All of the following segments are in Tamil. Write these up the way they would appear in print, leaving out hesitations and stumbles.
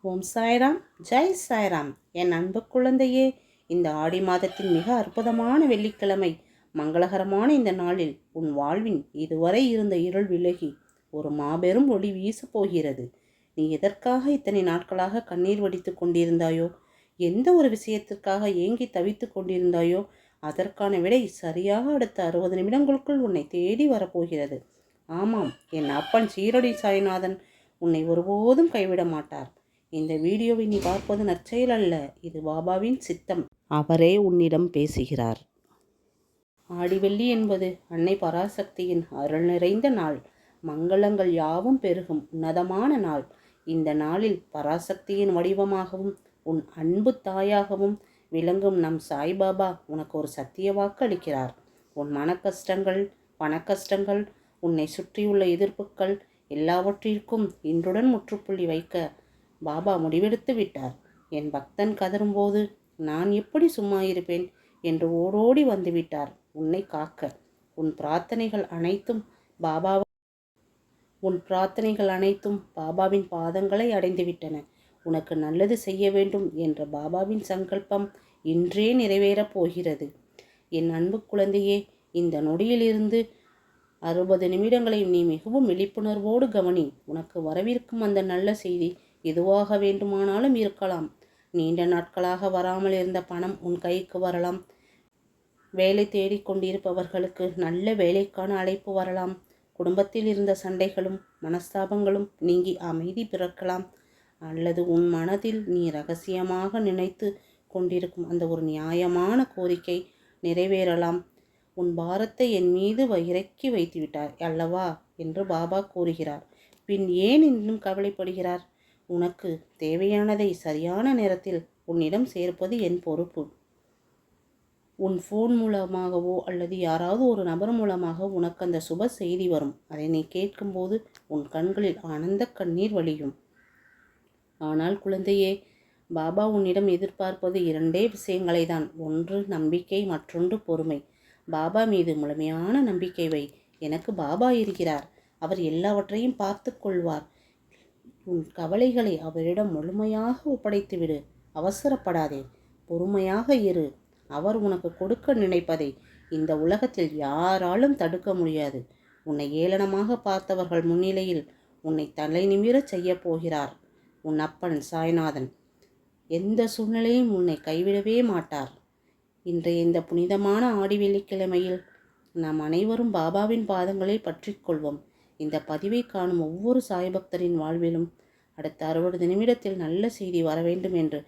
ஓம் சாய்ராம், ஜெய் சாய்ராம். என் அன்பு குழந்தையே, இந்த ஆடி மாதத்தின் மிக அற்புதமான வெள்ளிக்கிழமை, மங்களகரமான இந்த நாளில் உன் வாழ்வின் இதுவரை இருந்த இருள் விலகி ஒரு மாபெரும் ஒளி வீசப் போகிறது. நீ எதற்காக இத்தனை நாட்களாக கண்ணீர் வடித்து கொண்டிருந்தாயோ, எந்த ஒரு விஷயத்திற்காக ஏங்கி தவித்து கொண்டிருந்தாயோ, அதற்கான விடை சரியாக அடுத்த 60 நிமிடங்களுக்குள் உன்னை தேடி வரப்போகிறது. ஆமாம், என் அப்பன் சீரடி சாய்நாதன் உன்னை ஒருபோதும் கைவிட மாட்டார். இந்த வீடியோவை நீ பார்ப்பது நற்செயல் அல்ல, இது பாபாவின் சித்தம். அவரே உன்னிடம் பேசுகிறார். ஆடிவெள்ளி என்பது அன்னை பராசக்தியின் அருள் நிறைந்த நாள். மங்களங்கள் யாவும் பெருகும் உன்னதமான நாள். இந்த நாளில் பராசக்தியின் வடிவமாகவும் உன் அன்பு தாயாகவும் விளங்கும் நம் சாய்பாபா உனக்கு ஒரு சத்திய வாக்கு அளிக்கிறார். உன் மனக்கஷ்டங்கள், பணக்கஷ்டங்கள், உன்னை சுற்றியுள்ள எதிர்ப்புகள் எல்லாவற்றிற்கும் இன்றுடன் முற்றுப்புள்ளி வைக்க பாபா முடிவெடுத்து விட்டார். என் பக்தன் கதறும்போது நான் எப்படி சும்மா இருப்பேன் என்று ஓடோடி வந்துவிட்டார் உன்னை காக்க. உன் பிரார்த்தனைகள் அனைத்தும் பாபாவின் பாதங்களை அடைந்துவிட்டன. உனக்கு நல்லது செய்ய வேண்டும் என்ற பாபாவின் சங்கல்பம் இன்றே நிறைவேறப் போகிறது. என் அன்பு குழந்தையே, இந்த நொடியிலிருந்து 60 நிமிடங்களை நீ மிகவும் விழிப்புணர்வோடு கவனி. உனக்கு வரவிருக்கும் அந்த நல்ல செய்தி எதுவாக வேண்டுமானாலும் இருக்கலாம். நீண்ட நாட்களாக வராமல் இருந்த பணம் உன் கைக்கு வரலாம். வேலை தேடிக்கொண்டிருப்பவர்களுக்கு நல்ல வேலைக்கான அழைப்பு வரலாம். குடும்பத்தில் இருந்த சண்டைகளும் மனஸ்தாபங்களும் நீங்கி அமைதி பிறக்கலாம். அல்லது உன் மனதில் நீ ரகசியமாக நினைத்து கொண்டிருக்கும் அந்த ஒரு நியாயமான கோரிக்கை நிறைவேறலாம். உன் பாரத்தை என் மீது இறக்கி வைத்து விட்டார் அல்லவா என்று பாபா கூறுகிறார். பின் ஏன் இன்னும் கவலைப்படுகிறார்? உனக்கு தேவையானதை சரியான நேரத்தில் உன்னிடம் சேர்ப்பது என் பொறுப்பு. உன் ஃபோன் மூலமாகவோ அல்லது யாராவது ஒரு நபர் மூலமாக உனக்கு அந்த சுப செய்தி வரும். அதை நீ கேட்கும்போது உன் கண்களில் ஆனந்த கண்ணீர் வழியும். ஆனால் குழந்தையே, பாபா உன்னிடம் எதிர்பார்ப்பது 2 விஷயங்களை தான். ஒன்று நம்பிக்கை, மற்றொன்று பொறுமை. பாபா மீது முழுமையான நம்பிக்கை வை. எனக்கு பாபா இருக்கிறார். அவர் எல்லாவற்றையும் பார்த்து கொள்வார். உன் கவலைகளை அவரிடம் முழுமையாக ஒப்படைத்துவிடு. அவசரப்படாதே, பொறுமையாக இரு. அவர் உனக்கு கொடுக்க நினைப்பதை இந்த உலகத்தில் யாராலும் தடுக்க முடியாது. உன்னை ஏளனமாக பார்த்தவர்கள் முன்னிலையில் உன்னை தலை நிமிரச் செய்ய போகிறார் உன் அப்பன் சாய்நாதன். எந்த சூழ்நிலையும் உன்னை கைவிடவே மாட்டார். இன்றைய இந்த புனிதமான ஆடி வெள்ளிக்கிழமையில் நாம் அனைவரும் பாபாவின் பாதங்களில் பற்றி கொள்வோம். இந்த பதிவை காணும் ஒவ்வொரு சாய்பக்தரின் வாழ்விலும் அடுத்த 60 நிமிடத்தில் நல்ல செய்தி வர வேண்டும் என்று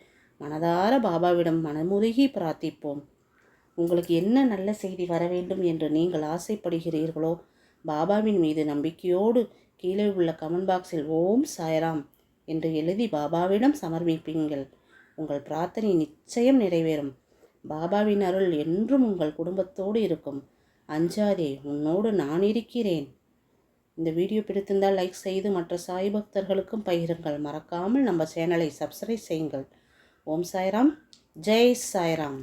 மனதார பாபாவிடம் மனமுருகி பிரார்த்திப்போம். உங்களுக்கு என்ன நல்ல செய்தி வர வேண்டும் என்று நீங்கள் ஆசைப்படுகிறீர்களோ, பாபாவின் மீது நம்பிக்கையோடு கீழே உள்ள கமெண்ட் பாக்ஸில் ஓம் சாய்ராம் என்று எழுதி பாபாவிடம் சமர்ப்பிப்பீங்கள். உங்கள் பிரார்த்தனை நிச்சயம் நிறைவேறும். பாபாவின் அருள் என்றும் உங்கள் குடும்பத்தோடு இருக்கும். அஞ்சாதே, உன்னோடு நான் இருக்கிறேன். இந்த வீடியோ பிடித்திருந்தால் லைக் செய்து மற்ற சாய் பக்தர்களுக்கும் பகிருங்கள். மறக்காமல் நம்ம சேனலை சப்ஸ்கிரைப் செய்யுங்கள். ஓம் சாய்ராம், ஜெய் சாய்ராம்.